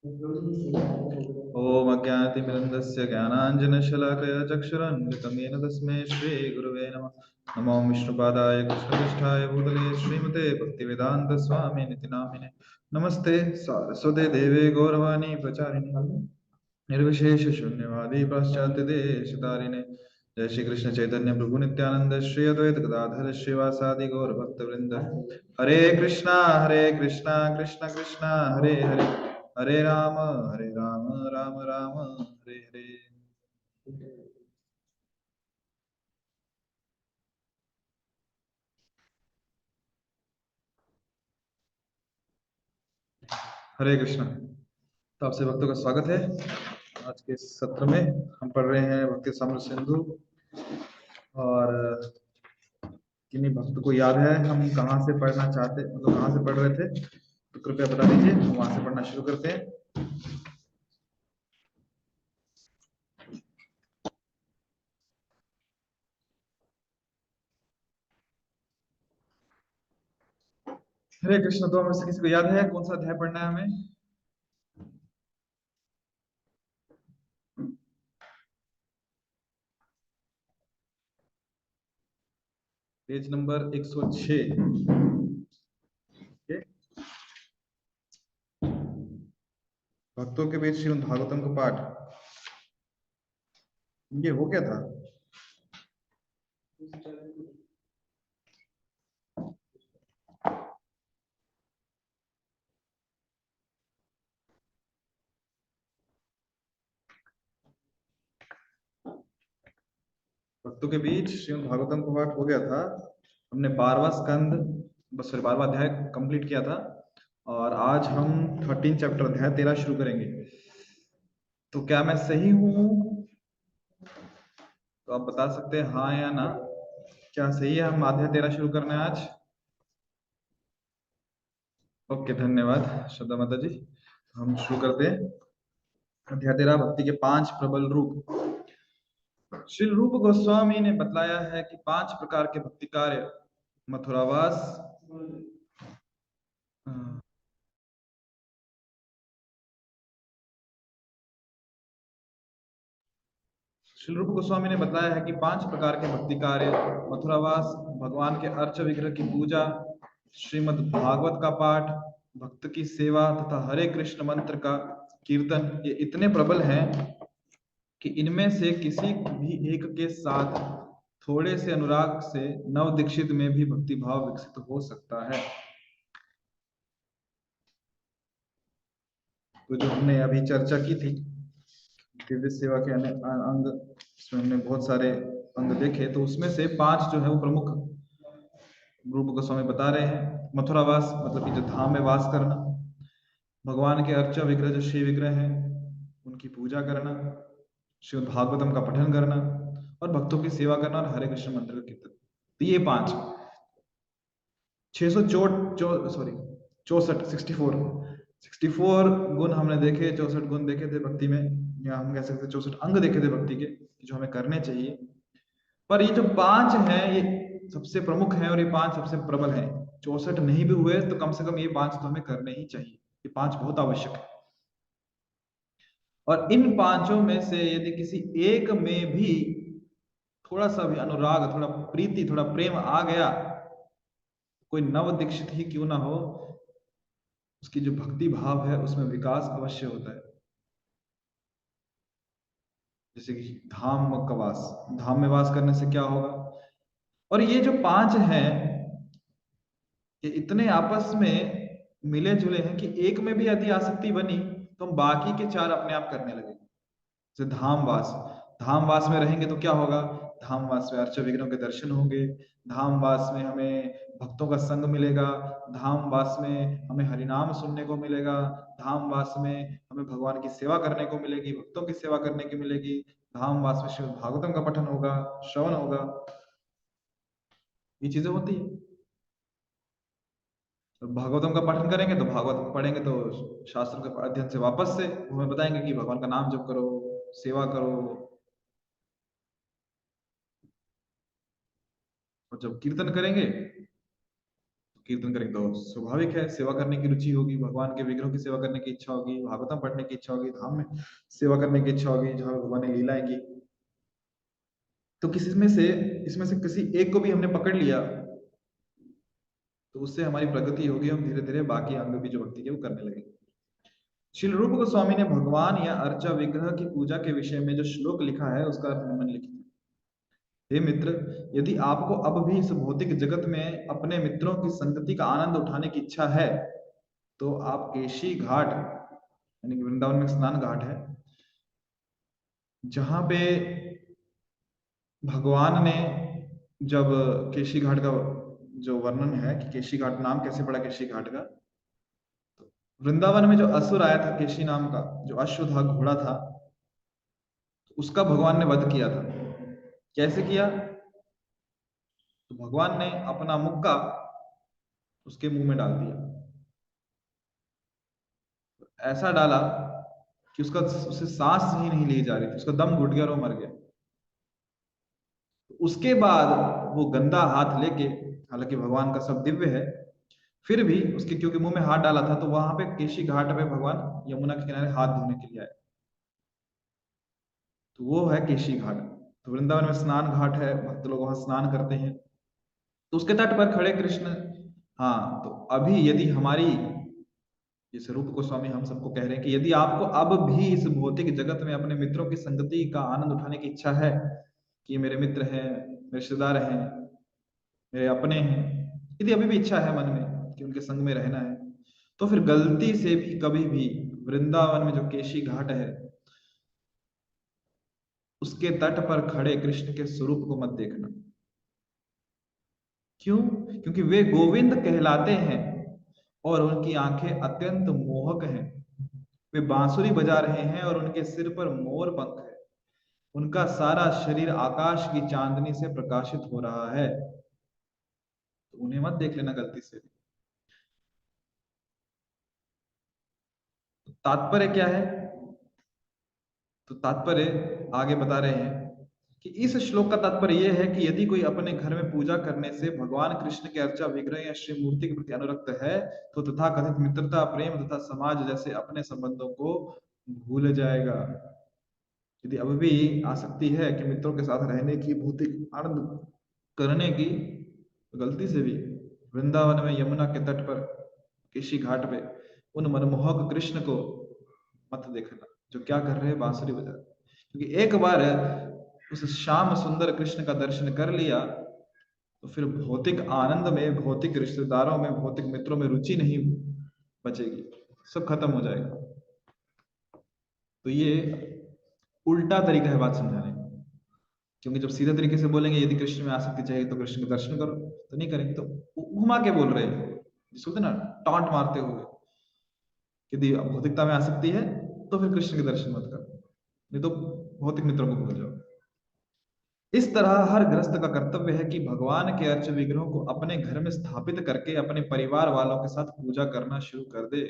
ओम अज्ञानतिमिरन्दस्य ज्ञानाञ्जनशलाकया चक्षुरुन्मिलितं येन तस्मै श्रीगुरुवे नमः। नमो विष्णुपादाय कृष्णपृष्ठाय भूतले श्रीमते भक्तिवेदान्तस्वामिनिति नामिने। नमस्ते सारस्वते देवे गौरवाणी प्रचारिणे निर्विशेष शून्यवादी पाश्चात्यदेशतारिणे। जय श्री कृष्ण चैतन्य प्रभु नित्यानंद श्री अद्वैत गदाधर श्रीवासादि गौर भक्तवृंद। हरे कृष्णा कृष्ण कृष्णा हरे हरे, हरे राम राम राम हरे हरे। हरे कृष्णा। तो आपसे भक्तों का स्वागत है। आज के सत्र में हम पढ़ रहे हैं भक्ति साम्र सिंधु। और किन्हीं भक्त को याद है हम कहाँ से पढ़ना चाहते, मतलब कहाँ से पढ़ रहे थे, तो कृपया बता दीजिए, हम वहां से पढ़ना शुरू करते हैं। हरे कृष्ण। तो हमें से किसी को याद है कौन सा अध्याय पढ़ना है हमें? Page number 106। भक्तों के बीच श्रीमद् भागवतम का पाठ, ये हो क्या था? भक्तों के बीच श्रीमद् भागवतम का पाठ हो गया था। हमने 12वां स्कंद, बस 12वां अध्याय कंप्लीट किया था। और आज हम 13 चैप्टर अध्याय 13 शुरू करेंगे। तो क्या मैं सही हूं? तो आप बता सकते हैं हाँ या ना। क्या सही है हम अध्याय 13 शुरू करना है आज? ओके, धन्यवाद श्रद्धा माता जी। हम शुरू करते हैं। अध्याय 13 भक्ति के 5 प्रबल रूप। श्री रूप गोस्वामी ने बतलाया है कि 5 प्रकार के भक्ति कार्य मथुरावास, श्री रूप गोस्वामी ने बताया है कि 5 प्रकार के भक्ति कार्य मथुरावास, भगवान के अर्च विग्रह की पूजा, श्रीमद् भागवत का पाठ, भक्त की सेवा तथा हरे कृष्ण मंत्र का कीर्तन, ये इतने प्रबल हैं कि इनमें से किसी भी एक के साथ थोड़े से अनुराग से नव दीक्षित में भी भक्ति भाव विकसित हो सकता है। तो जो हमने अभी चर्चा की थी दिव्य सेवा के अंग, इसमें हमने बहुत सारे अंग देखे, तो उसमें से 5 जो है वो प्रमुख रूप गोस्वामी बता रहे हैं। मथुरावास मतलब कि जो धाम में वास करना, भगवान के अर्चा विग्रह जो श्री विग्रह हैं उनकी पूजा करना, श्रीमद् भागवतम का पठन करना और भक्तों की सेवा करना और हरे कृष्ण मंत्र का कीर्तन। तो ये 5 64 गुण हमने देखे, 64 गुण देखे थे भक्ति में, या हम कह सकते 64 अंग देखे थे भक्ति के जो हमें करने चाहिए। पर ये जो 5 हैं ये सबसे प्रमुख हैं और ये 5 सबसे प्रबल हैं। 64 नहीं भी हुए तो कम से कम ये 5 तो हमें करने ही चाहिए। ये 5 बहुत आवश्यक है। और इन 5 में से यदि किसी एक में भी थोड़ा सा भी अनुराग, थोड़ा प्रीति, थोड़ा प्रेम आ गया, कोई नव दीक्षित ही क्यों ना हो, उसकी जो भक्ति भाव है उसमें विकास अवश्य होता है। जैसे कि धाम का वास, धाम में वास करने से क्या होगा। और ये जो 5 हैं ये इतने आपस में मिले जुले हैं कि एक में भी यदि आसक्ति बनी तो हम बाकी के 4 अपने आप करने लगेंगे। जैसे धामवास, धामवास में रहेंगे तो क्या होगा, धामवास में अर्च विघ्नों के दर्शन होंगे, धामवास में हमें भक्तों का संग मिलेगा, धामवास में हमें हरिनाम सुनने को मिलेगा, धामवास में हमें भगवान की सेवा करने को मिलेगी, भक्तों की सेवा करने की मिलेगी, धामवास में श्रीमद् भागवतम का पठन होगा, श्रवण होगा, ये चीजें होती है। तो भागवतम का पठन करेंगे तो भागवत पढ़ेंगे तो शास्त्र के अध्ययन से वापस से हमें बताएंगे कि भगवान का नाम जप करो, सेवा करो। और जब कीर्तन करेंगे कीर्तन करेंगे तो स्वाभाविक है सेवा करने की रुचि होगी, भगवान के विग्रह की सेवा करने की इच्छा होगी, भागवतम पढ़ने की इच्छा होगी, धाम में सेवा करने की इच्छा होगी जहाँ भगवान ने लीलाएं की। तो किसी में से इसमें से किसी एक को भी हमने पकड़ लिया तो उससे हमारी प्रगति होगी, हम धीरे धीरे बाकी अंग भी जो भक्ति के वो करने लगेंगे। श्रील रूप गोस्वामी ने भगवान या अर्चा विग्रह की पूजा के विषय में जो श्लोक लिखा है उसका अर्थ निम्नलिखित है। हे मित्र, यदि आपको अब भी इस भौतिक जगत में अपने मित्रों की संगति का आनंद उठाने की इच्छा है तो आप केशी घाट यानी कि वृंदावन में स्नान घाट है जहां पे भगवान ने जब केशी घाट का जो वर्णन है कि केशी घाट नाम कैसे पड़ा केशी घाट का, वृंदावन में जो असुर आया था केशी नाम का, जो अश्व था घोड़ा था, उसका भगवान ने वध किया था। कैसे किया? तो भगवान ने अपना मुक्का उसके मुंह में डाल दिया, ऐसा डाला कि उसका उसे सांस ही नहीं ली जा रही थी, उसका दम घुट गया और वो मर गया। उसके बाद वो गंदा हाथ लेके, हालांकि भगवान का सब दिव्य है, फिर भी उसके क्योंकि मुंह में हाथ डाला था तो वहां पे केशी घाट पे भगवान यमुना के किनारे हाथ धोने के लिए आए, तो वो है केशी घाट। तो वृंदावन में स्नान घाट है, भक्त लोग वहां स्नान करते हैं, तो उसके तट पर खड़े कृष्ण। हाँ, तो अभी यदि हमारी, जैसे रूप गोस्वामी हम सबको कह रहे हैं कि यदि आपको अब भी इस भौतिक जगत में अपने मित्रों की संगति का आनंद उठाने की इच्छा है कि ये मेरे मित्र हैं, मेरे रिश्तेदार हैं, मेरे अपने हैं, यदि अभी भी इच्छा है मन में कि उनके संग में रहना है, तो फिर गलती से भी कभी भी वृंदावन में जो केशी घाट है उसके तट पर खड़े कृष्ण के स्वरूप को मत देखना। क्यों? क्योंकि वे गोविंद कहलाते हैं और उनकी आंखें अत्यंत मोहक हैं। वे बांसुरी बजा रहे हैं और उनके सिर पर मोर पंख है। उनका सारा शरीर आकाश की चांदनी से प्रकाशित हो रहा है, तो उन्हें मत देख लेना गलती से। तो तात्पर्य क्या है? तो तात्पर्य आगे बता रहे हैं कि इस श्लोक का तात्पर्य यह है कि यदि कोई अपने घर में पूजा करने से भगवान कृष्ण के अर्चा विग्रह या श्री मूर्ति के प्रति अनुरक्त है तो तथा कथित मित्रता, प्रेम तथा समाज जैसे अपने संबंधों को भूल जाएगा। यदि अब भी आसक्ति है कि मित्रों के साथ रहने की, भौतिक आनंद करने की, तो गलती से भी वृंदावन में यमुना के तट पर किसी घाट पे उन मनमोहक कृष्ण को मत देखना जो क्या कर रहे हैं, बांसुरी बजा रहे। क्योंकि एक बार उस श्याम सुंदर कृष्ण का दर्शन कर लिया तो फिर भौतिक आनंद में, भौतिक रिश्तेदारों में, भौतिक मित्रों में रुचि नहीं बचेगी, सब खत्म हो जाएगा। तो ये उल्टा तरीका है बात समझाने का। क्योंकि जब सीधे तरीके से बोलेंगे यदि कृष्ण में आसक्ति चाहिए तो कृष्ण के दर्शन करो, तो नहीं करेंगे, तो घुमा के बोल रहे हैं, जिसको बोलते हैं ना टॉन्ट मारते हुए, यदि भौतिकता में आसक्ति है तो फिर कृष्ण के दर्शन मत करो, नहीं तो भौतिक मित्रों को भूल जाओ। इस तरह हर गृहस्थ का कर्तव्य है कि भगवान के अर्च विग्रहों को अपने घर में स्थापित करके अपने परिवार वालों के साथ पूजा करना शुरू कर दे।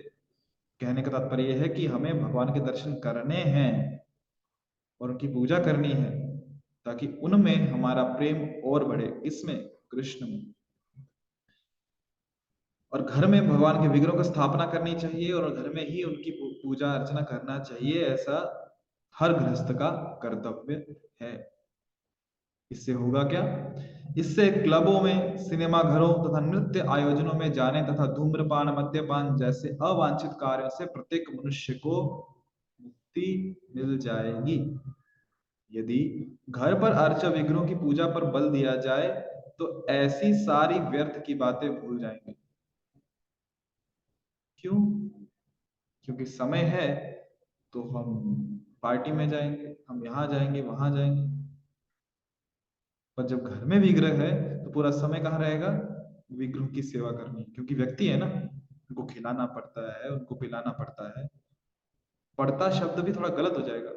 कहने का तात्पर्य यह है कि हमें भगवान के दर्शन करने हैं और उनकी पूजा करनी है ताकि उनमें हमारा प्रेम और बढ़े। इसमें कृष्ण में, और घर में भगवान के विग्रहों की स्थापना करनी चाहिए और घर में ही उनकी पूजा अर्चना करना चाहिए, ऐसा हर गृहस्थ का कर्तव्य है। इससे होगा क्या? इससे क्लबों में, सिनेमा घरों तथा नृत्य आयोजनों में जाने तथा धूम्रपान, मद्यपान जैसे अवांछित कार्यों से प्रत्येक मनुष्य को मुक्ति मिल जाएगी। यदि घर पर अर्चा विग्रहों की पूजा पर बल दिया जाए तो ऐसी सारी व्यर्थ की बातें भूल जाएंगे। क्यों? क्योंकि समय है तो हम पार्टी में जाएंगे, हम यहाँ जाएंगे, वहां जाएंगे, पर जब घर में विग्रह है तो पूरा समय कहाँ रहेगा? विग्रह की सेवा करनी, क्योंकि व्यक्ति है ना, उनको खिलाना पड़ता है, उनको पिलाना पड़ता है। पड़ता शब्द भी थोड़ा गलत हो जाएगा,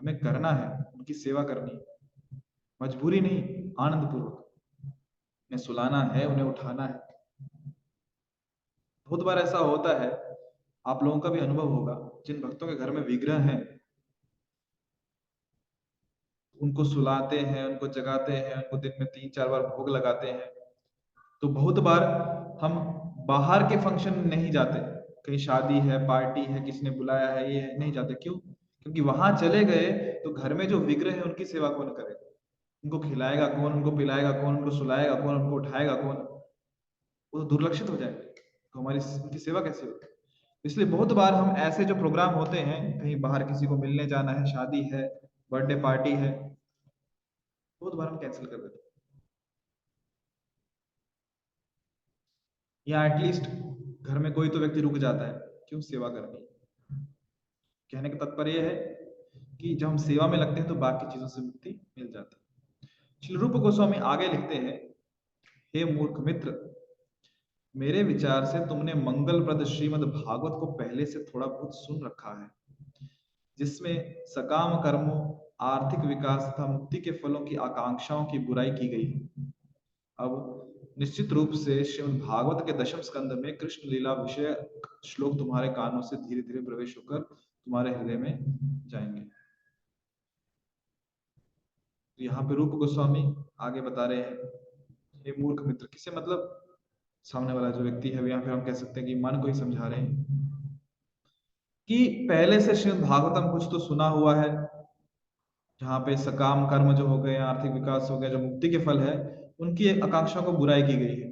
हमें करना है, उनकी सेवा करनी, मजबूरी नहीं, आनंद पूर्वक उन्हें सुलाना है, उन्हें उठाना है। बहुत बार ऐसा होता है, आप लोगों का भी अनुभव होगा, जिन भक्तों के घर में विग्रह हैं उनको सुलाते हैं, उनको जगाते हैं, उनको दिन में 3-4 बार भोग लगाते हैं, तो बहुत बार हम बाहर के फंक्शन नहीं जाते, कहीं शादी है, पार्टी है, किसी ने बुलाया है, ये है, नहीं जाते। क्यों? क्योंकि वहां चले गए तो घर में जो विग्रह है उनकी सेवा कौन करेगा? उनको खिलाएगा कौन? उनको पिलाएगा कौन? उनको सुलाएगा कौन? उनको उठाएगा कौन? वो तो दुर्लक्षित हो जाएंगे, तो हमारी उनकी सेवा कैसे होगी? इसलिए बहुत बार हम ऐसे जो प्रोग्राम होते हैं, कहीं बाहर किसी को मिलने जाना है, शादी है, बर्थडे पार्टी है, बहुत बार हम कैंसिल कर देते हैं, या एटलीस्ट घर में कोई तो व्यक्ति रुक जाता है। क्यों? सेवा करनी है। कहने का तात्पर्य है कि जब हम सेवा में लगते हैं तो बाकी चीजों से मुक्ति मिल जाती है। श्री रूप गोस्वामी आगे लिखते हैं, हे मूर्ख मित्र, मेरे विचार से तुमने मंगलप्रद श्रीमद् भागवत को पहले से थोड़ा बहुत सुन रखा है, जिसमें सकाम कर्मों, आर्थिक विकास तथा मुक्ति के फलों की आकांक्षाओं की बुराई की गई है। अब निश्चित रूप से श्रीमद् भागवत के दशम स्कंद में कृष्ण लीला विषय श्लोक तुम्हारे कानों से धीरे धीरे प्रवेश होकर तुम्हारे हृदय में जाएंगे। तो यहाँ पे रूप गोस्वामी आगे बता रहे हैं, हे मूर्ख मित्र, किसे मतलब सामने वाला जो व्यक्ति है, या फिर हम कह सकते हैं कि मन को ही समझा रहे हैं कि पहले से श्रीमद् भागवतम कुछ तो सुना हुआ है, जहाँ पे सकाम कर्म जो हो गए, आर्थिक विकास हो गया, जो मुक्ति के फल है, उनकी आकांक्षा को बुराई की गई है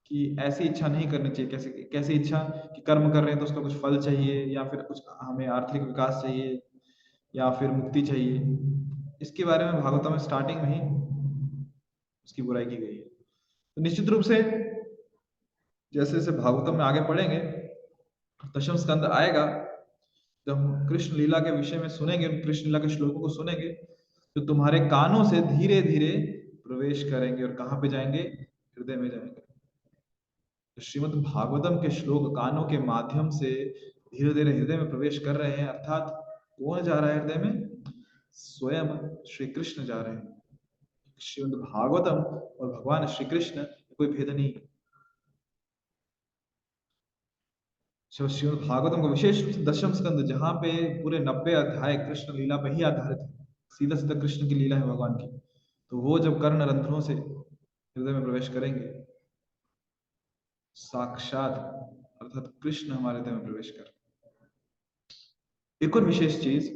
कि ऐसी इच्छा नहीं करनी चाहिए। कैसे कैसी इच्छा? कि कर्म कर रहे हैं तो उसका कुछ फल चाहिए, या फिर कुछ हमें आर्थिक विकास चाहिए, या फिर मुक्ति चाहिए। इसके बारे में भागवतम में स्टार्टिंग में ही उसकी बुराई की गई है। तो निश्चित रूप से जैसे जैसे भागवतम में आगे पढ़ेंगे, दशम स्कंद आएगा, जब हम कृष्ण लीला के विषय में सुनेंगे, कृष्ण लीला के श्लोकों को सुनेंगे, तो तुम्हारे कानों से धीरे धीरे प्रवेश करेंगे। और कहाँ पे जाएंगे? हृदय में जाएंगे। तो श्रीमद् भागवतम के श्लोक कानों के माध्यम से धीरे धीरे हृदय में प्रवेश कर रहे हैं। अर्थात कौन जा रहा है हृदय में? स्वयं श्री कृष्ण जा रहे हैं। श्रीमद् भागवतम और भगवान श्री कृष्ण कोई भेद नहीं। श्रीमद् भागवतम को विशेष रूप से दशम स्कंद, जहाँ पे पूरे 90 अध्याय कृष्ण लीला पे ही आधारित है, सीधा सीधा कृष्ण की लीला है भगवान की, तो वो जब कर्ण रंध्रों से हृदय में प्रवेश करेंगे, साक्षात अर्थात कृष्ण हमारे हृदय में प्रवेश कर। एक और विशेष चीज,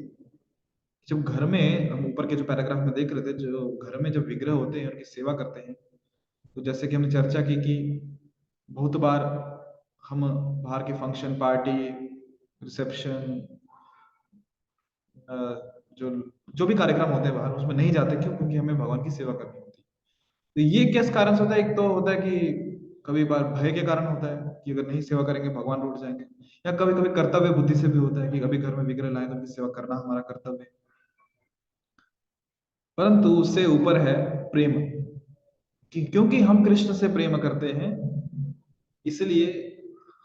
जब घर में हम ऊपर के जो पैराग्राफ में देख रहे थे, जो घर में जब विग्रह होते हैं उनकी सेवा करते हैं, तो जैसे कि हमने चर्चा की कि बहुत बार हम बाहर के फंक्शन, पार्टी, रिसेप्शन, जो जो भी कार्यक्रम होते हैं बाहर, उसमें नहीं जाते। क्यों? क्योंकि हमें भगवान की सेवा करनी होती है। तो ये किस कारण से होता है? एक तो होता है कि कभी बार भय के कारण होता है कि अगर नहीं सेवा करेंगे भगवान रूठ जाएंगे, या कभी कभी कर्तव्य बुद्धि से भी होता है कि अभी घर में विग्रह लाए तो उनकी सेवा करना हमारा कर्तव्य है। परंतु उससे ऊपर है प्रेम, कि क्योंकि हम कृष्ण से प्रेम करते हैं, इसलिए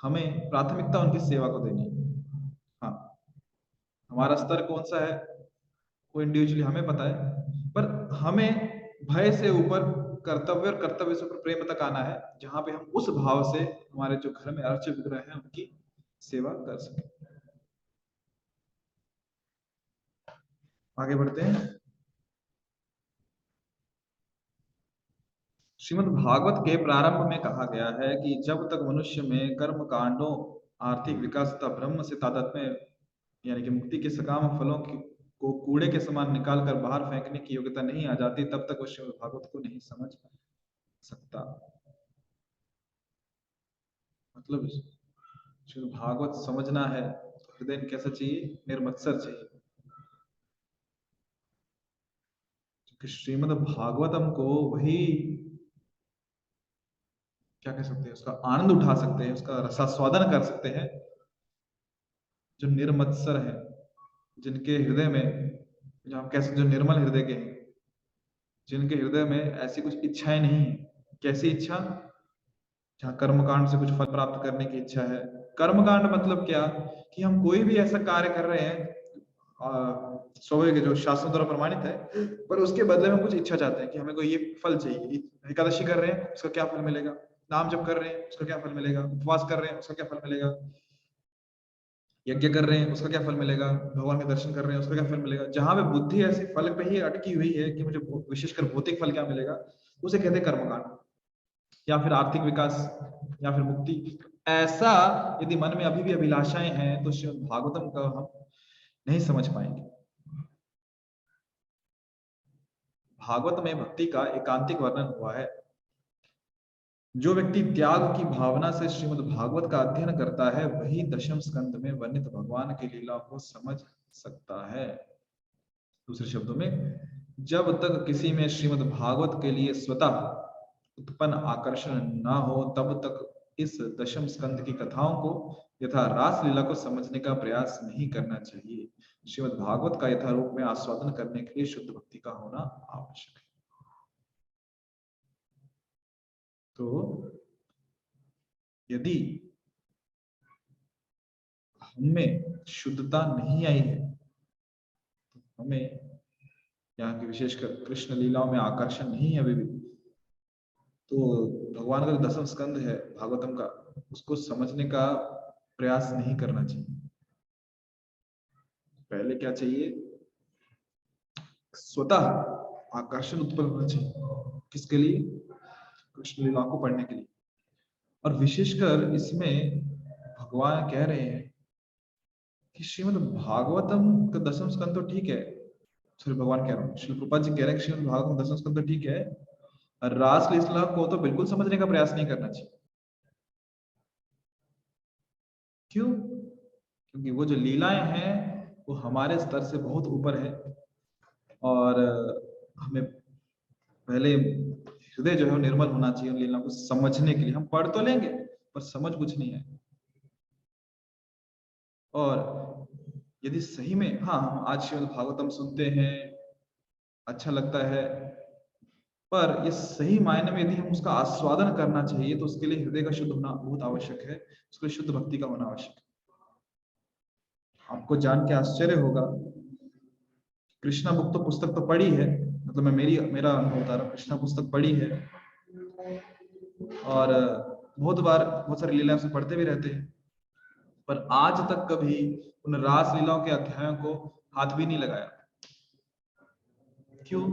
हमें प्राथमिकता उनकी सेवा को देनी है। हाँ, हमारा स्तर कौन सा है वो इंडिविजुअली हमें पता है, पर हमें भय से ऊपर कर्तव्य, और कर्तव्य से ऊपर प्रेम तक आना है, जहां पे हम उस भाव से हमारे जो घर में अर्च विग्रह है उनकी सेवा कर सके। आगे बढ़ते हैं। श्रीमद् भागवत के प्रारंभ में कहा गया है कि जब तक मनुष्य में कर्म कांडों, आर्थिक विकास तथा ब्रह्म से तादात्म्य, यानी कि मुक्ति के सकाम फलों को कूड़े के समान निकाल कर बाहर फेंकने की योग्यता नहीं आ जाती, तब तक वो श्रीमद् भागवत को नहीं समझ सकता। मतलब श्रीमद् भागवत समझना है तो हृदय में कैसा चाहिए? निर्मत्सर चाहिए। क्योंकि श्रीमद् भागवतम को वही, क्या कह सकते हैं, उसका आनंद उठा सकते हैं, उसका रसास्वादन कर सकते हैं, जो निर्मत्सर है, जिनके हृदय में, जो हम कह सकते, जो निर्मल हृदय के हैं, जिनके हृदय में ऐसी कुछ इच्छाएं नहीं है। कैसी इच्छा? जहाँ कर्मकांड से कुछ फल प्राप्त करने की इच्छा है। कर्मकांड मतलब क्या? कि हम कोई भी ऐसा कार्य कर रहे हैं स्वाभाविक, जो शास्त्रों द्वारा प्रमाणित है, पर उसके बदले में कुछ इच्छा चाहते हैं कि हमें कोई ये फल चाहिए। एकादशी कर रहे हैं, उसका क्या फल मिलेगा? नाम जप कर रहे हैं, उसका क्या फल मिलेगा? उपवास कर रहे हैं, उसका क्या फल मिलेगा? यज्ञ कर रहे हैं, उसका क्या फल मिलेगा? भगवान के दर्शन कर रहे हैं, उसका क्या फल मिलेगा? जहां पे बुद्धि ऐसे फल पे ही अटकी हुई है कि मुझे विशेषकर भौतिक फल क्या मिलेगा, उसे कहते हैं कर्मकांड। या फिर आर्थिक विकास, या फिर मुक्ति। ऐसा यदि मन में अभी भी अभिलाषाएं हैं तो श्रीमद् भागवतम का हम नहीं समझ पाएंगे। भागवत में भक्ति का एकांतिक वर्णन हुआ है। जो व्यक्ति त्याग की भावना से श्रीमद् भागवत का अध्ययन करता है वही दशम स्कंद में वर्णित भगवान की लीला को समझ सकता है। दूसरे शब्दों में, जब तक किसी में श्रीमद् भागवत के लिए स्वतः उत्पन्न आकर्षण न हो तब तक इस दशम स्कंद की कथाओं को यथा रास लीला को समझने का प्रयास नहीं करना चाहिए। श्रीमद् भागवत का यथा रूप में आस्वादन करने के लिए शुद्ध भक्ति का होना आवश्यक है। तो यदि हमें शुद्धता नहीं आई है तो हमें यहाँ की विशेषकर कृष्ण लीलाओं में आकर्षण नहीं है अभी भी, तो भगवान का जो दसम स्कंद है भागवतम का, उसको समझने का प्रयास नहीं करना चाहिए। पहले क्या चाहिए? स्वतः आकर्षण उत्पन्न होना चाहिए। किसके लिए? कृष्ण लीला को पढ़ने के लिए। और विशेषकर इसमें भगवान कह रहे हैं कि श्रीमद् भागवतम का दसम स्कंद तो ठीक है, सॉरी भगवान कह रहा हूँ, श्री प्रभुपाद जी कह रहे हैं कि श्रीमद् भागवतम दसम स्कंद तो ठीक है, रास लीला को तो बिल्कुल समझने का प्रयास नहीं करना चाहिए। क्यों? क्योंकि वो जो लीलाएं हैं वो हमारे स्तर से बहुत ऊपर है, और हमें पहले हृदय जो है निर्मल होना चाहिए उन लीलाओं को समझने के लिए। हम पढ़ तो लेंगे पर समझ कुछ नहीं है। और यदि सही में हाँ हम आज श्रीमद् भागवतम सुनते हैं, अच्छा लगता है, पर ये सही मायने में यदि हम उसका आस्वादन करना चाहिए तो उसके लिए हृदय का शुद्ध होना बहुत आवश्यक है, उसके लिए शुद्ध भक्ति का होना आवश्यक है। आपको जान के आश्चर्य होगा, कृष्णा बुक तो पुस्तक तो पढ़ी है, मतलब मैं मेरा अनुभव बता रहा हूँ, कृष्णा पुस्तक पढ़ी है और बहुत बार बहुत सारी लीलाएं से पढ़ते भी रहते हैं, पर आज तक कभी उन रास लीलाओं के अध्यायों को हाथ भी नहीं लगाया। क्यों?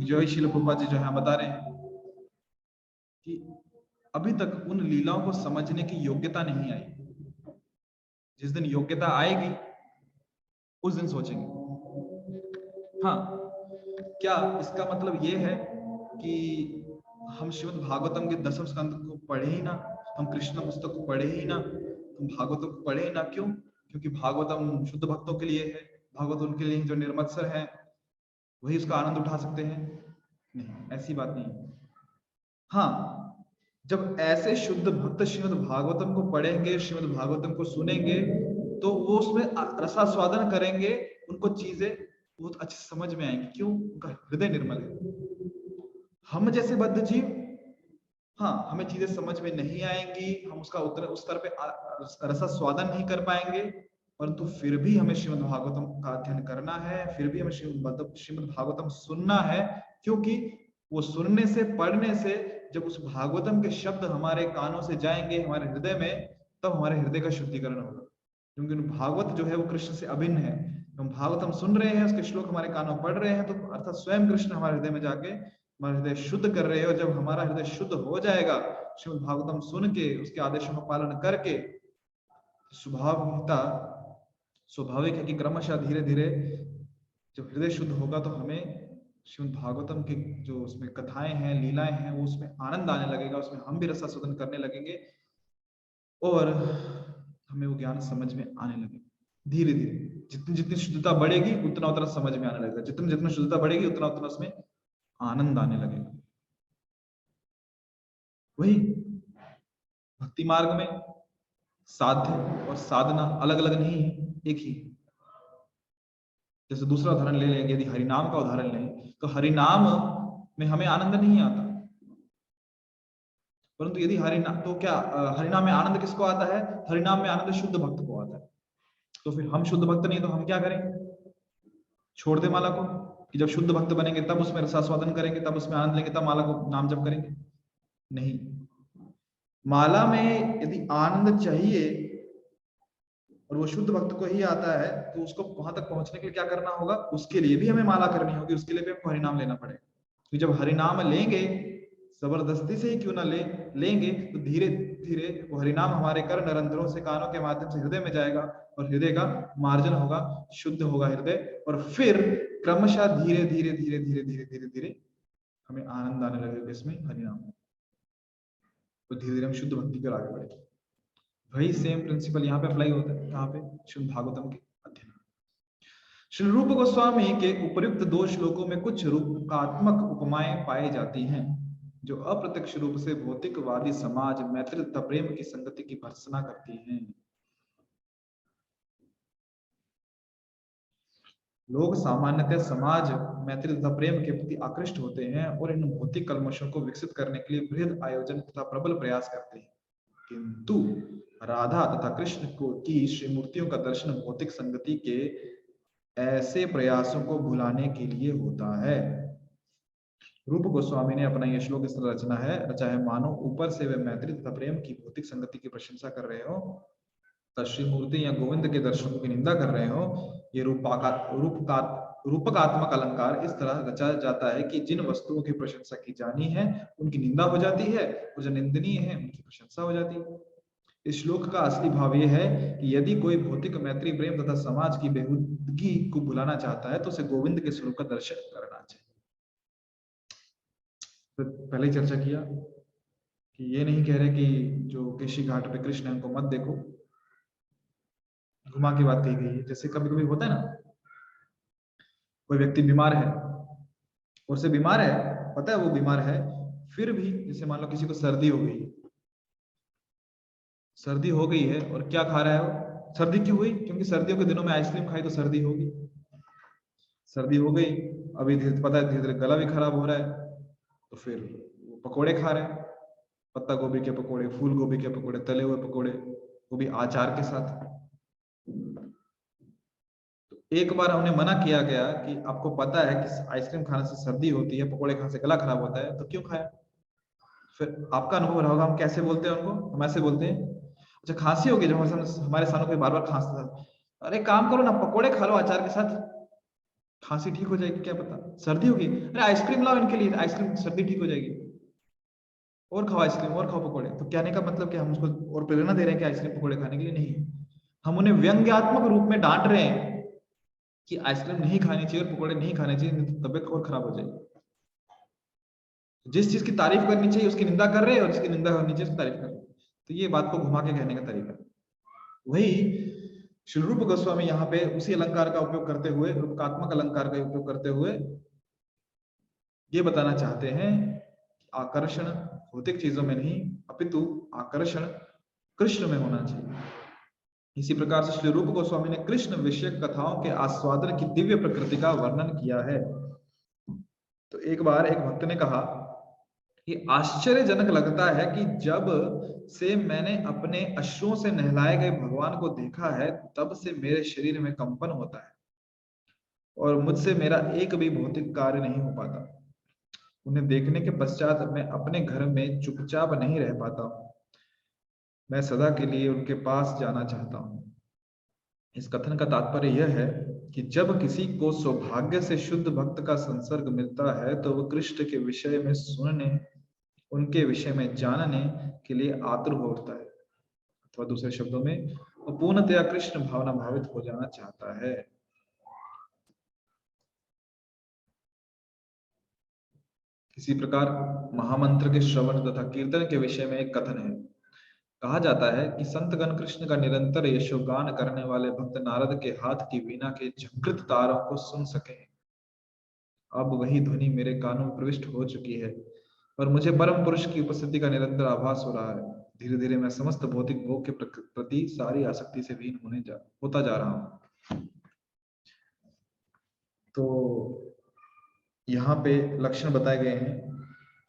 जो श्रील प्रभुपाद जी जो है बता रहे हैं कि अभी तक उन लीलाओं को समझने की योग्यता नहीं आई। जिस दिन योग्यता आएगी उस दिन सोचेंगे। हाँ, क्या इसका मतलब ये है कि हम श्रीमद् भागवतम के दसम स्कंद को पढ़े ही ना, हम कृष्ण पुस्तक को पढ़े ही ना, हम भागवतम को पढ़े ही ना? क्यों? क्योंकि भागवतम शुद्ध भक्तों के लिए है, भागवत उनके लिए जो निर्मत्सर है वही उसका आनंद उठा सकते हैं। नहीं, ऐसी बात नहीं। हाँ, जब ऐसे शुद्ध भक्त श्रीमद् भागवतम को पढ़ेंगे, श्रीमद् भागवतम को सुनेंगे, तो वो उसमें रसास्वादन करेंगे, उनको चीजें बहुत अच्छी समझ में आएंगी। क्यों? उनका हृदय निर्मल है। हम जैसे बद्ध जीव, हाँ, हमें चीजें समझ में नहीं आएंगी, हम उसका उस स्तर पे रसास्वादन नहीं कर पाएंगे, परंतु फिर भी हमें श्रीमद् भागवतम का अध्ययन करना है, फिर भी हमें श्रीमद् भागवतम सुनना है। क्योंकि वो सुनने से, पढ़ने से, जब उस भागवतम के शब्द हमारे कानों से जाएंगे हमारे हृदय में, तब हमारे हृदय का शुद्धिकरण होगा। क्योंकि भागवत जो है वो कृष्ण से अभिन्न है। हम भागवतम सुन रहे हैं, उसके श्लोक हमारे कानों पढ़ रहे हैं, तो अर्थात स्वयं कृष्ण हमारे हृदय में जाके हमारा हृदय शुद्ध कर रहे हो। जब हमारा हृदय शुद्ध हो जाएगा श्रीमद् भागवतम सुन के, उसके आदेशों का पालन करके, स्वाभाविक है कि क्रमशः धीरे धीरे जब हृदय शुद्ध होगा तो हमें श्रीमद् भागवतम के जो उसमें कथाएं हैं, लीलाएं हैं, वो उसमें आनंद आने लगेगा, उसमें हम भी रसास्वादन करने लगेंगे और हमें वो ज्ञान समझ में आने लगेगा। धीरे धीरे जितनी जितनी शुद्धता बढ़ेगी उतना उतना समझ में आने लगेगा, जितनी जितना शुद्धता बढ़ेगी उतना उतना उसमें आनंद आने लगेगा। वही भक्ति मार्ग में साध्य और साधना अलग अलग नहीं है, एक ही। जैसे दूसरा उदाहरण ले लेंगे, यदि हरिनाम का उदाहरण लें तो हरिनाम में हमें आनंद नहीं आता, परंतु यदि हरिनाम, तो क्या हरिनाम में आनंद किसको आता है? हरिनाम में आनंद शुद्ध भक्त को आता है। तो फिर हम शुद्ध भक्त नहीं तो हम क्या करें? छोड़ दे माला को, कि जब शुद्ध भक्त बनेंगे तब उसमें रसास्वादन करेंगे, तब उसमें आनंद लेंगे, तब माला को नाम जप करेंगे? नहीं, माला में यदि आनंद चाहिए और वो शुद्ध भक्त को ही आता है, तो उसको वहां तक पहुंचने के लिए क्या करना होगा? उसके लिए भी हमें माला करनी होगी, उसके लिए भी हमको हरिनाम लेना पड़ेगा। तो जब हरिनाम लेंगे जबरदस्ती से ही क्यों ना लेंगे तो धीरे धीरे वो हरिनाम हमारे कर्ण रंध्रों से, कानों के माध्यम से हृदय में जाएगा और हृदय का मार्जन होगा, शुद्ध होगा हृदय, और फिर क्रमशः धीरे धीरे धीरे धीरे धीरे धीरे धीरे हमें आनंद आने लगेगा इसमें हरिनाम, तो धीरे धीरे हम शुद्ध भक्ति पर आगे बढ़े। वही सेम प्रिंसिपल यहाँ पे अप्लाई होता है, यहाँ पे श्रीमद् भागवतम के अध्ययन। श्री रूप गोस्वामी के उपर्युक्त 2 श्लोकों में कुछ रूपकात्मक उपमाएं पाई जाती हैं जो अप्रत्यक्ष रूप से भौतिकवादी समाज मैत्री तथा प्रेम की संगति की भर्त्सना करती हैं। लोग सामान्यतः समाज मैत्री तथा प्रेम के प्रति आकृष्ट होते हैं और इन भौतिक कल्मशों को विकसित करने के लिए बृहद आयोजन तथा प्रबल प्रयास करते हैं, किंतु राधा तथा कृष्ण की श्रीमूर्तियों का दर्शन भौतिक संगति के ऐसे प्रयासों को भुलाने के लिए होता है। रूप गोस्वामी ने अपना यह श्लोक इस तरह रचा है मानो ऊपर से वे मैत्री तथा प्रेम की भौतिक संगति की प्रशंसा कर रहे हो, श्री मूर्ति या गोविंद के दर्शनों की निंदा कर रहे हो। ये रूपकात्मक अलंकार इस तरह रचा जाता है कि जिन वस्तुओं की प्रशंसा की जानी है उनकी निंदा हो जाती है और जो निंदनीय है उनकी प्रशंसा हो जाती है। इस श्लोक का असली भाव यह है कि यदि कोई भौतिक मैत्री प्रेम तथा समाज की बेहूदगी को भुलाना चाहता है तो उसे गोविंद के स्वरूप का दर्शन करना चाहिए। तो पहले ही चर्चा किया कि ये नहीं कह रहे कि जो केशी घाट पे कृष्ण है उनको मत देखो, घुमा की बात कही गई है। जैसे कभी कभी होता है ना, कोई व्यक्ति बीमार है और से बीमार है, पता है वो बीमार है, फिर भी जैसे मान लो किसी को सर्दी हो गई है और क्या खा रहा है वो, सर्दी क्यों हुई, क्योंकि सर्दियों के दिनों में आइसक्रीम खाई तो सर्दी होगी, सर्दी हो गई, अभी पता है धीरे धीरे गला भी खराब हो रहा है तो फिर वो पकोड़े खा रहे हैं, पत्ता गोभी के पकोड़े, फूल गोभी के पकोड़े, तले हुए पकोड़े, वो भी आचार के साथ। तो एक बार उन्हें मना किया गया कि आपको पता है कि आइसक्रीम खाने से सर्दी होती है, पकोड़े खाने से गला खराब होता है, तो क्यों खाया। फिर आपका अनुभव रहा होगा हम कैसे बोलते हैं उनको, हम ऐसे बोलते हैं, अच्छा खांसी होगी, जब हमारे सामने कोई बार बार खांसता था, अरे काम करो ना, पकोड़े खा लो अचार के साथ, खांसी ठीक हो जाएगी, क्या पता सर्दी होगी, अरे आइसक्रीम लाओ इनके लिए, आइसक्रीम सर्दी ठीक हो जाएगी, और खाओ आइसक्रीम और खाओ पकोड़े। तो कहने का मतलब कि हम उसको और प्रेरणा दे रहे हैं कि आइसक्रीम पकोड़े खाने के लिए, नहीं, हम उन्हें व्यंग्यात्मक रूप में डांट रहे हैं कि आइसक्रीम नहीं खानी चाहिए और पकोड़े नहीं खाने चाहिए, नहीं तो तबियत और खराब हो जाएगी। जिस चीज की तारीफ करनी चाहिए उसकी निंदा कर रहे हैं और जिसकी निंदा करनी चाहिए उसकी तारीफ कर रहे हैं। तो ये बात को घुमा के कहने का तरीका। वही श्री रूप गोस्वामी यहाँ पे उसी अलंकार का उपयोग करते हुए, रूपकात्मक अलंकार का उपयोग करते हुए ये बताना चाहते हैं कि आकर्षण भौतिक चीजों में नहीं अपितु आकर्षण कृष्ण में होना चाहिए। इसी प्रकार से श्री रूप गोस्वामी ने कृष्ण विषय कथाओं के आस्वादन की दिव्य प्रकृति का वर्णन किया है। तो एक बार एक भक्त ने कहा कि आश्चर्यजनक लगता है कि जब से मैंने अपने अश्रुओं से नहलाए गए भगवान को देखा है तब से मेरे शरीर में कंपन होता है और मुझसे मेरा एक भी भौतिक कार्य नहीं हो पाता। उन्हें देखने के पश्चात मैं अपने घर में चुपचाप नहीं रह पाता हूँ, मैं सदा के लिए उनके पास जाना चाहता हूँ। इस कथन का तात्पर्य यह है कि जब किसी को सौभाग्य से शुद्ध भक्त का संसर्ग मिलता है तो वह कृष्ण के विषय में सुनने, उनके विषय में जानने के लिए आतुर हो उठता है, अथवा दूसरे शब्दों में वह पूर्णतया कृष्ण भावना भावित हो जाना चाहता है। इसी प्रकार महामंत्र के श्रवण तथा कीर्तन के विषय में एक कथन है। कहा जाता है कि संतगण कृष्ण का निरंतर यशोगान करने वाले भक्त नारद के हाथ की वीणा के झंकृत तारों को सुन सके। अब वही ध्वनि मेरे कानों में प्रविष्ट हो चुकी है और मुझे परम पुरुष की उपस्थिति का निरंतर आभास हो रहा है। धीरे धीरे मैं समस्त भौतिक भोग के प्रति सारी आसक्ति से वीन होता जा रहा हूं। तो यहाँ पे लक्षण बताए गए हैं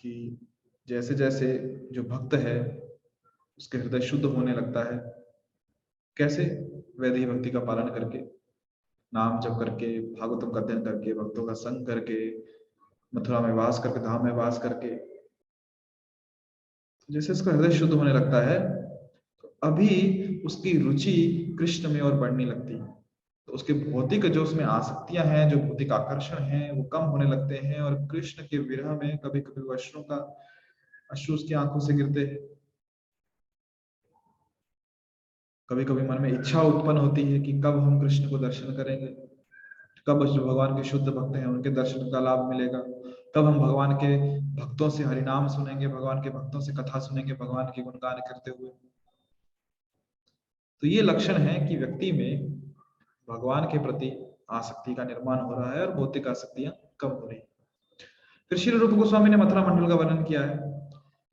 कि जैसे जैसे जो भक्त है उसके हृदय शुद्ध होने लगता है, कैसे, वैदिक भक्ति का पालन करके, नाम जप करके, भागवतम का अध्ययन करके, भक्तों का संग करके, मथुरा में वास करके, धाम में वास करके, जैसे उसका हृदय शुद्ध होने लगता है तो अभी उसकी रुचि कृष्ण में और बढ़ने लगती है। तो उसके भौतिक जो उसमें आसक्तियां हैं, जो भौतिक आकर्षण हैं, वो कम होने लगते हैं और कृष्ण के विरह में कभी कभी अश्रुओं का अश्रु उसकी आंखों से गिरते हैं। कभी कभी मन में इच्छा उत्पन्न होती है कि कब हम कृष्ण को दर्शन करेंगे, कब जो भगवान के शुद्ध भक्त हैं उनके दर्शन का लाभ मिलेगा, कब हम भगवान के भक्तों से हरिनाम सुनेंगे, भगवान के भक्तों से कथा सुनेंगे भगवान के गुणगान करते हुए। तो ये लक्षण है कि व्यक्ति में भगवान के प्रति आसक्ति का निर्माण हो रहा है और भौतिक आसक्तियां कम हो रही है। फिर श्री रूप गोस्वामी ने मथुरा मंडल का वर्णन किया है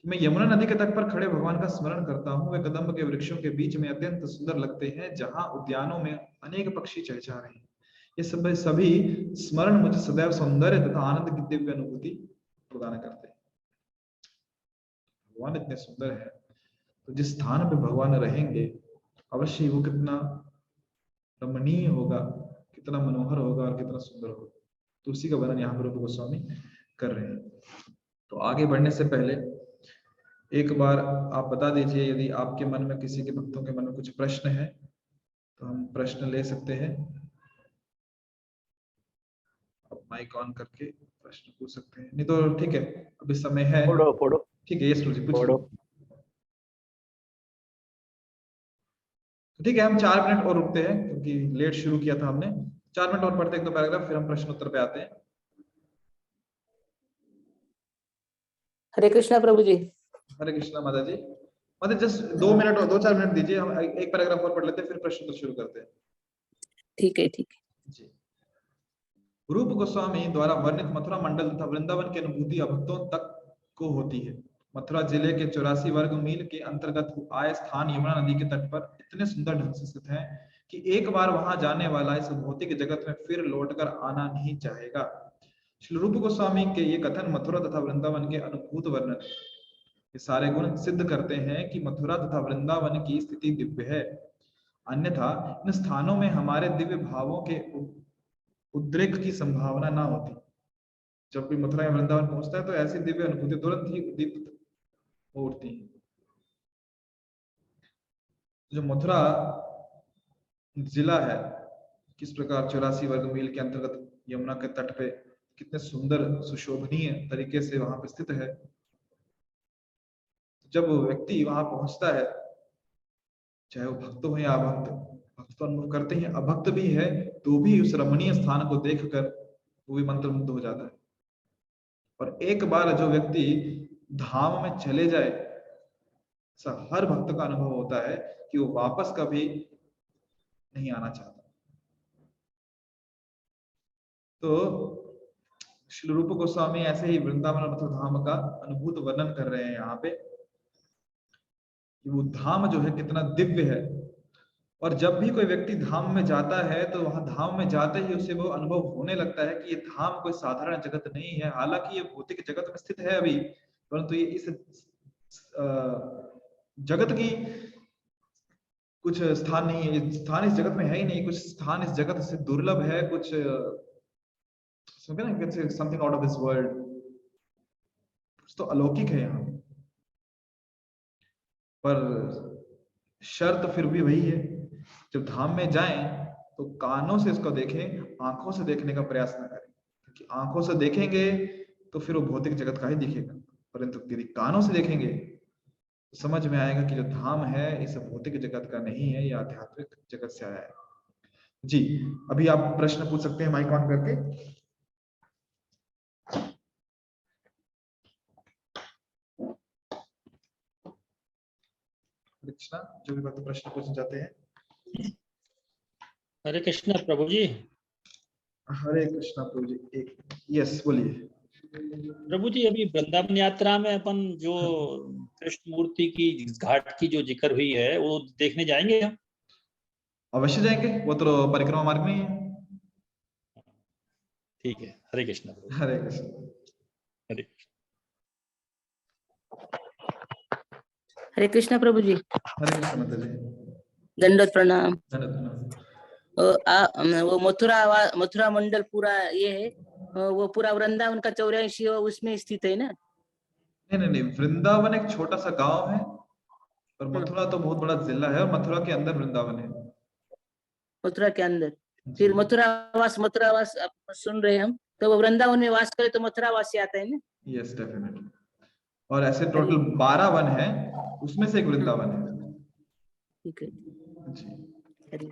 कि मैं यमुना नदी के तट पर खड़े भगवान का स्मरण करता हूँ। वे कदम्ब के वृक्षों के बीच में अत्यंत सुंदर लगते हैं, जहां उद्यानों में अनेक पक्षी चहचहा रहे हैं। ये सभी स्मरण मुझे सदैव सौंदर्य तथा आनंद की दिव्य अनुभूति प्रदान करते हैं। भगवान इतने सुंदर है, तो जिस स्थान पे भगवान रहेंगे अवश्य वो कितना रमणीय होगा, कितना मनोहर होगा और कितना सुंदर होगा। तो उसी का वर्णन यहाँ पर रूप गोस्वामी कर रहे हैं। तो आगे बढ़ने से पहले एक बार आप बता दीजिए, यदि आपके मन में, किसी के भक्तों के मन में कुछ प्रश्न है तो हम प्रश्न ले सकते हैं। आप माइक ऑन करके प्रश्न पूछ सकते हैं, नहीं तो ठीक है, अभी समय है। पढ़ो। ठीक है, यस जी पूछिए। ठीक है, हम 4 मिनट और रुकते हैं क्योंकि लेट शुरू किया था हमने। 4 मिनट और पढ़ते हैं, 1-2 पैराग्राफ, फिर हम प्रश्न उत्तर पे आते हैं। हरे कृष्णा प्रभु जी। हरे कृष्णा माता जी। माता जस्ट 2 मिनट और 2-4 मिनट दीजिए, हम एक पैराग्राफ और पढ़ लेते हैं, फिर प्रश्न उत्तर शुरू करते हैं। ठीक है जी। रूप गोस्वामी द्वारा वर्णित मथुरा मंडल तथा वृंदावन की अनुभूति अभक्तों तक को होती है। मथुरा जिले के 84 वर्ग मील के अंतर्गत आए स्थान यमुना नदी के तट पर इतने सुंदर ढंग से स्थित है कि एक बार वहां जाने वाला इस भौतिक जगत में फिर लौटकर आना नहीं चाहेगा। श्री रूप गोस्वामी के ये कथन मथुरा तथा वृंदावन के अनुभूत वर्णन, ये सारे गुण सिद्ध करते हैं कि मथुरा तथा वृंदावन की स्थिति दिव्य है, अन्यथा इन स्थानों में हमारे दिव्य भावों के उद्रेक की संभावना ना होती। जब कोई मथुरा या वृंदावन पहुंचता है तो ऐसी दिव्य अनुभूति तुरंत ही उद्दीपित हो उठती है। जो मथुरा जिला है, किस प्रकार 84 वर्ग मील के अंतर्गत यमुना के तट पे कितने सुंदर सुशोभनीय तरीके से वहां पे स्थित है। जब व्यक्ति वहां पहुंचता है, चाहे वो भक्त हो या अभक्त, भक्त तो अनुभव करते हैं, अभक्त भी है तो भी उस रमणीय स्थान को देखकर वो भी मंत्रमुग्ध हो जाता है। और एक बार जो व्यक्ति धाम में चले जाए, हर भक्त का अनुभव होता है कि वो वापस कभी नहीं आना चाहता। तो श्री रूप गोस्वामी ऐसे ही वृंदावन और मथुरा धाम का अनुभूत वर्णन कर रहे हैं यहाँ पे कि वो धाम जो है कितना दिव्य है। और जब भी कोई व्यक्ति धाम में जाता है तो वहां धाम में जाते ही उसे वो अनुभव होने लगता है कि ये धाम कोई साधारण जगत नहीं है। हालांकि ये भौतिक जगत में स्थित है अभी, परंतु ये इस जगत की कुछ स्थान नहीं है, स्थान इस जगत में है ही नहीं, कुछ स्थान इस जगत से दुर्लभ है, कुछ something out of this world, कुछ तो अलौकिक है यहाँ। पर शर्त फिर भी वही है, जब धाम में जाएं तो कानों से इसको देखें, आंखों से देखने का प्रयास न करें, क्योंकि आंखों से देखेंगे तो फिर वो भौतिक जगत का ही दिखेगा, परंतु यदि कानों से देखेंगे तो समझ में आएगा कि जो धाम है इस भौतिक जगत का नहीं है, यह आध्यात्मिक जगत से आया है। जी, अभी आप प्रश्न पूछ सकते हैं माइक ऑन करके। कृष्णा, जो भी बात प्रश्न पूछना चाहते हैं। हरे कृष्णा प्रभु जी। हरे कृष्णा प्रभु जी। एक यस बोलिए। प्रभु जी, अभी वृंदावन यात्रा में अपन जो कृष्ण मूर्ति की घाट की जो जिक्र हुई है वो देखने जाएंगे हम? अवश्य जाएंगे, वो तो परिक्रमा मार्ग में ही है। ठीक है, हरे कृष्णा प्रभु। हरे कृष्ण। हरे हरे कृष्णा प्रभु जी। हरे कृष्ण माता जी। दंडवत प्रणाम। दंडवत प्रणाम। वो मथुरा मंडल पूरा ये है, वो पूरा वृंदावन का 84 उसमें स्थित है ना? नहीं, वृंदावन एक छोटा सा गांव है और मथुरा तो बहुत बड़ा जिला है, और मथुरा के अंदर वृंदावन है। मथुरा के अंदर फिर मथुरावास आप सुन रहे हैं हम, तो वो वृंदावन में वास करे तो मथुरावासी आता है ना? Yes definitely. और ऐसे टोटल 12 वन है, उसमें से एक वृंदावन है। ठीक है जी। हरि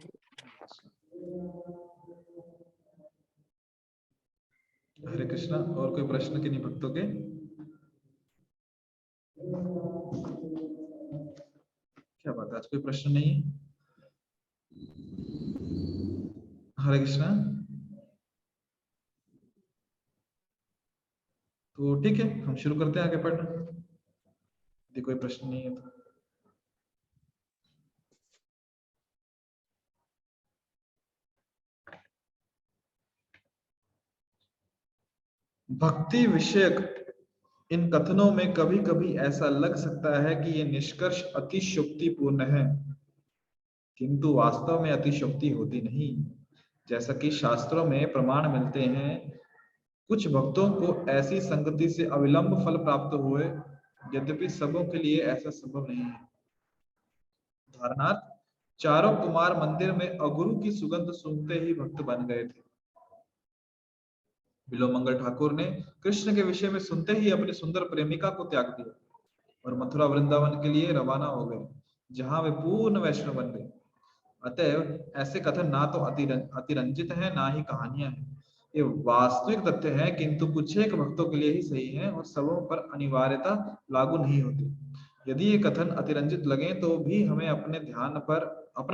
हरे कृष्णा। और कोई प्रश्न किन्हीं भक्तों के? क्या बात है, आज कोई प्रश्न नहीं है? हरे कृष्णा। तो ठीक है, हम शुरू करते हैं आगे पढ़ना, यदि कोई प्रश्न नहीं है तो। भक्ति विषयक इन कथनों में कभी कभी ऐसा लग सकता है कि ये निष्कर्ष अतिशयोक्तिपूर्ण है, किंतु वास्तव में अतिशयोक्ति होती नहीं। जैसा कि शास्त्रों में प्रमाण मिलते हैं, कुछ भक्तों को ऐसी संगति से अविलंब फल प्राप्त हुए, यद्यपि सबों के लिए ऐसा संभव नहीं है। उदाहरणार्थ, चारों कुमार मंदिर में अगुरु की सुगंध सूंघते ही भक्त बन गए थे। बिलोमंगल ठाकुर ने कृष्ण के विषय में सुनते ही अपनी सुंदर प्रेमिका को त्याग दिया और मथुरा वृंदावन के लिए रवाना हो गए, जहां वे पूर्ण वैष्णव बन गए। अतएव ऐसे कथन ना तो अतिरंजित हैं, ना ही कहानियां हैं। ये वास्तविक तथ्य है, किंतु कुछ एक भक्तों के लिए ही सही है और सबों पर अनिवार्यता लागू नहीं होती। यदि ये कथन अतिरंजित लगे तो भी हमें अपना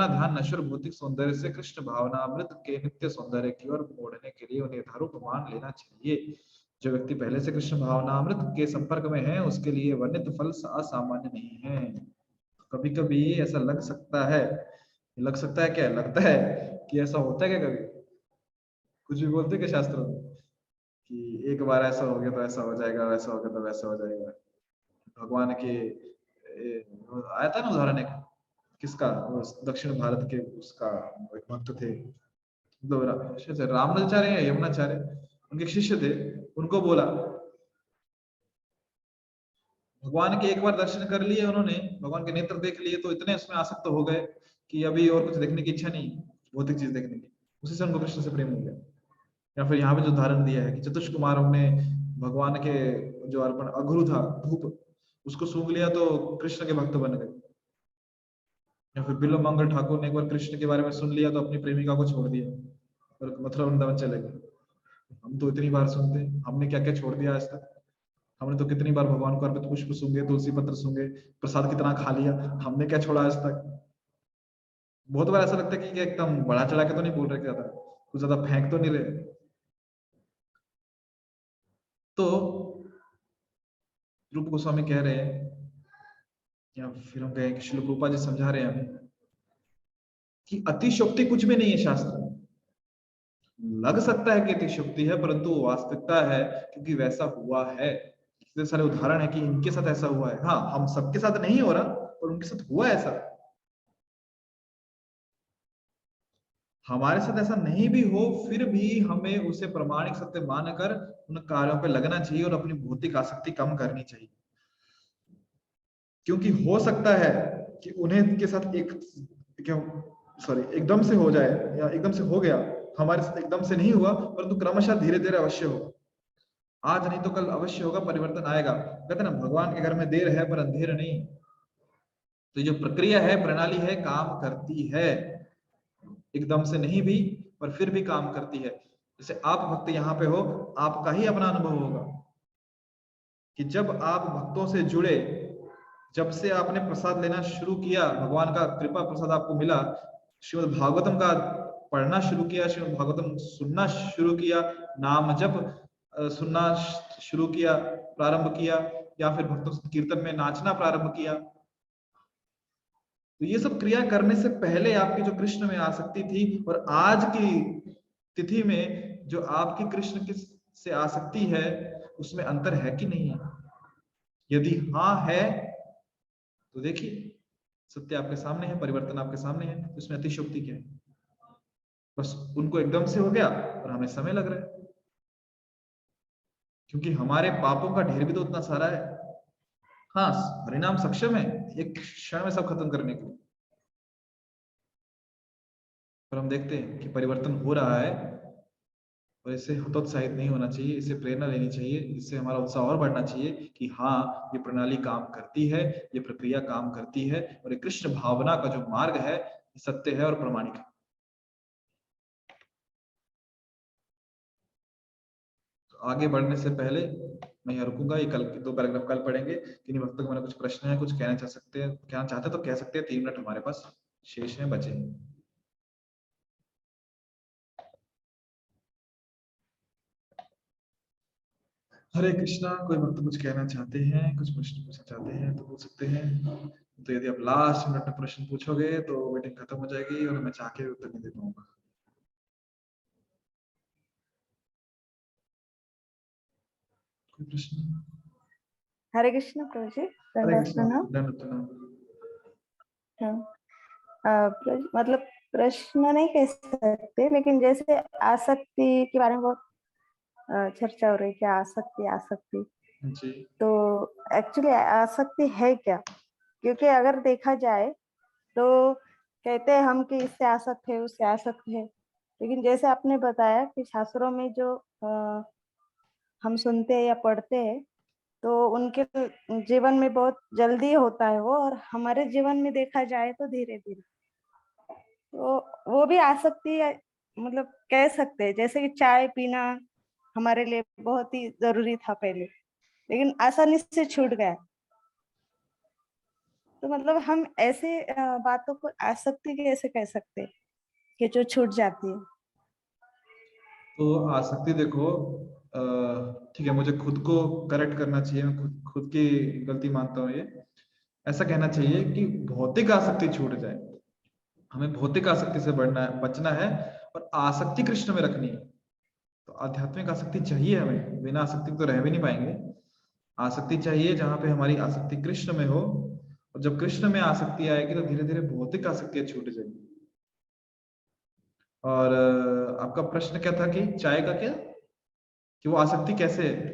ध्यान नश्वर भौतिक सौंदर्य से कृष्ण भावनामृत के नित्य सौंदर्य की ओर मोड़ने के लिए निर्धारू प्रमाण लेना चाहिए। जो व्यक्ति पहले से कृष्ण भावनामृत के संपर्क में है, उसके लिए वर्णित फल असामान्य नहीं है। कभी कभी ऐसा लग सकता है, क्या लगता है कि ऐसा होता है क्या? कभी कुछ भी बोलते क्या शास्त्रों में कि एक बार ऐसा हो गया तो ऐसा हो जाएगा, वैसा हो गया तो वैसा हो जाएगा। भगवान के आया था ना उदाहरण एक, किसका? वो दक्षिण भारत के उसका एक भक्त थे, मतलब रामाचार्य या यमुनाचार्य, उनके शिष्य थे। उनको बोला, भगवान के एक बार दर्शन कर लिए उन्होंने, भगवान के नेत्र देख लिए तो इतने उसमें आसक्त हो गए कि अभी और कुछ देखने की इच्छा नहीं, भौतिक चीज देखने की। उसी से उनको कृष्ण से प्रेम हो गया। या फिर यहाँ पे जो उदाहरण दिया है कि चतुष कुमारों ने भगवान के जो अर्पण अघुरु था धूप, उसको सूंघ लिया तो कृष्ण के भक्त बन गए। या फिर बिल्व मंगल ठाकुर ने एक बार कृष्ण के बारे में सुन लिया तो अपनी प्रेमिका को छोड़ दिया और मथुरा वृंदावन चले गए। हम तो इतनी बार सुनते, हमने क्या क्या छोड़ दिया आज तक। हमने तो कितनी बार भगवान को अर्पित पुष्प सूंघे, तुलसी पत्र सूंघे, प्रसाद कितना खा लिया, हमने क्या छोड़ा आज तक। बहुत बार ऐसा लगता है कि एकदम बड़ा चढ़ा के तो नहीं बोल रहे, ज्यादा कुछ ज्यादा फेंक तो नहीं रहे। तो रूप गोस्वामी कह रहे हैं, या फिर हम कहें कि श्रील प्रभुपाद जी समझा रहे हैं हमें कि अतिशयोक्ति कुछ भी नहीं है। शास्त्र लग सकता है कि अतिशयोक्ति है, परंतु वास्तविकता है, क्योंकि वैसा हुआ है। इतने सारे उदाहरण है कि इनके साथ ऐसा हुआ है। हाँ, हम सबके साथ नहीं हो रहा, पर उनके साथ हुआ ऐसा। हमारे साथ ऐसा नहीं भी हो, फिर भी हमें उसे प्रमाणिक सत्य मानकर उन कार्यों पे लगना चाहिए और अपनी भौतिक आसक्ति कम करनी चाहिए। क्योंकि हो सकता है कि उन्हें के साथ एकदम से हो जाए, या एकदम से हो गया, हमारे साथ एकदम से नहीं हुआ, परंतु क्रमशः धीरे धीरे अवश्य होगा। आज नहीं तो कल अवश्य होगा, परिवर्तन आएगा। कहते ना, भगवान के घर में देर है पर अंधेर नहीं। तो जो प्रक्रिया है, प्रणाली है, काम करती है, एकदम से नहीं भी, पर फिर भी काम करती है। जैसे आप भक्त यहाँ पे हो, आपका ही अपना अनुभव होगा कि जब आप भक्तों से जुड़े, जब से आपने प्रसाद लेना शुरू किया, भगवान का कृपा प्रसाद आपको मिला, श्रीमद् भागवतम का पढ़ना शुरू किया, श्रीमद् भागवतम सुनना शुरू किया, नाम जप सुनना शुरू किया, प्रारंभ किया, या फिर भक्तों कीर्तन में नाचना प्रारंभ किया, तो ये सब क्रिया करने से पहले आपकी जो कृष्ण में आसक्ति थी, और आज की तिथि में जो आपकी कृष्ण की से आसक्ति है, उसमें अंतर है कि नहीं है? यदि हाँ है तो देखिए, सत्य आपके सामने है, परिवर्तन आपके सामने है, उसमें अतिशयोक्ति क्या है? बस उनको एकदम से हो गया और हमें समय लग रहा है, क्योंकि हमारे पापों का ढेर भी तो उतना सारा है। हाँ, परिणाम सक्षम है एक क्षण में सब खत्म करने के लिए, पर हम देखते हैं कि परिवर्तन हो रहा है और इससे हतोत्साहित नहीं होना चाहिए, इससे प्रेरणा लेनी चाहिए, इससे हमारा उत्साह और बढ़ना चाहिए कि हाँ, ये प्रणाली काम करती है, ये प्रक्रिया काम करती है और ये कृष्ण भावना का जो मार्ग है सत्य है और प्रमाणिक है। तो आगे बढ़ने से पहले मैं यहाँ रुकूंगा, ये कल 2 पैराग्राफ कल पढ़ेंगे। किन्हीं वक्त तक मैंने कुछ प्रश्न है, कुछ कहना चाहते तो कह सकते हैं। 3 मिनट हमारे पास शेष हैं, बचे हैं। हरे कृष्णा। कोई भक्त कुछ कहना चाहते हैं, कुछ प्रश्न पूछना चाहते हैं तो पूछ सकते हैं। तो यदि आप लास्ट मिनट में प्रश्न पूछोगे तो मीटिंग खत्म हो जाएगी और मैं चाह के उत्तर नहीं दे पाऊंगा। कोई प्रश्न? हरे कृष्ण प्रभु जी। हरे कृष्णा। प्रणाम। दंड प्रणाम। प्रभु जी, मतलब प्रश्न नहीं कह सकते, लेकिन जैसे आसक्ति के बारे में बहुत चर्चा हो रही है, क्या आसक्ति आसक्ति। जी। तो एक्चुअली आसक्ति है क्या? क्योंकि अगर देखा जाए तो कहते हैं हम कि इससे आसक्त है, उससे आसक्त है, लेकिन जैसे आपने बताया कि शास्त्रों में जो हम सुनते हैं या पढ़ते हैं तो उनके जीवन में बहुत जल्दी होता है वो, और हमारे जीवन में देखा जाए तो धीरे धीरे, तो वो भी आसक्ति मतलब कह सकते हैं। जैसे कि चाय पीना हमारे लिए बहुत ही जरूरी था पहले, लेकिन आसानी से छूट गया। तो मतलब हम ऐसे बातों को आसक्ति कैसे कह सकते हैं कि जो छूट जाती है? तो आसक्ति देखो, ठीक है, मुझे खुद को करेक्ट करना चाहिए, मैं खुद की गलती मानता हूँ। ये ऐसा कहना चाहिए कि भौतिक आसक्ति छूट जाए, हमें भौतिक आसक्ति से बचना है और आसक्ति कृष्ण में रखनी है। तो आध्यात्मिक आसक्ति चाहिए हमें, बिना आसक्ति तो रह भी नहीं पाएंगे। आसक्ति चाहिए जहां पे हमारी आसक्ति कृष्ण में हो, और जब कृष्ण में आसक्ति आएगी तो धीरे धीरे भौतिक आसक्तियां छूट जाएगी। और आपका प्रश्न क्या था कि चाय का क्या, कि वो आसक्ति कैसे है?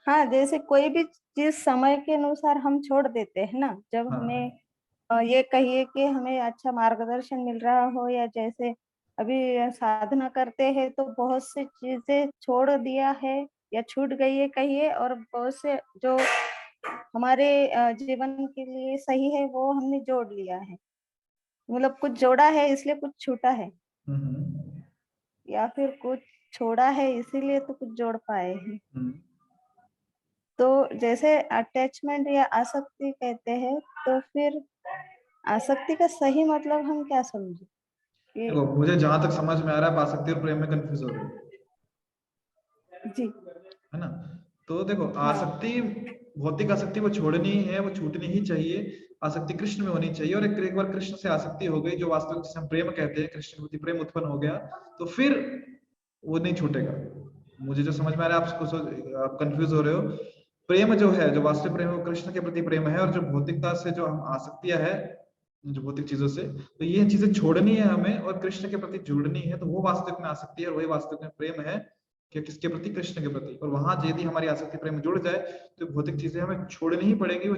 हाँ, जैसे कोई भी चीज समय के अनुसार हम छोड़ देते हैं ना, जब हाँ। हमें ये कहिए कि हमें अच्छा मार्गदर्शन मिल रहा हो, या जैसे अभी साधना करते हैं तो बहुत सी चीजें छोड़ दिया है या छूट गई है कहिए, और बहुत से जो हमारे जीवन के लिए सही है वो हमने जोड़ लिया है। मतलब कुछ जोड़ा है इसलिए कुछ छूटा है, या फिर कुछ छोड़ा है इसीलिए तो कुछ जोड़ पाए हैं। तो जैसे अटैचमेंट या आसक्ति कहते हैं, तो फिर आसक्ति का सही मतलब हम क्या समझे? देखो, मुझे जहां तक समझ में आ रहा है, आप आसक्ति और प्रेम में कंफ्यूज हो रहे हो जी, है ना। तो देखो, आसक्ति, भौतिक आसक्ति वो छोड़नी है, वो छूटनी ही चाहिए। आसक्ति कृष्ण में होनी चाहिए, और एक बार कृष्ण से आसक्ति हो गई, जो वास्तविक जिसे हम प्रेम कहते हैं, कृष्ण के प्रति प्रेम उत्पन्न हो गया, तो फिर वो नहीं छूटेगा। मुझे जो समझ में आ रहा है, आप कंफ्यूज हो रहे हो। प्रेम जो है, जो वास्तविक प्रेम है, वो कृष्ण के प्रति प्रेम है, और जो भौतिकता से जो हम आसक्तियां है, जो भौतिक चीजों से, तो ये चीजें छोड़नी है हमें और कृष्ण के प्रति जुड़नी है। तो वो वास्तविक में आसक्ति है और वही वास्तविक में प्रेम है, कि किसके प्रति, कृष्ण के प्रति। और वहां यदि हमारी आसक्ति प्रेम जुड़ जाए तो भौतिक चीजें हमें छोड़नी ही पड़ेगी।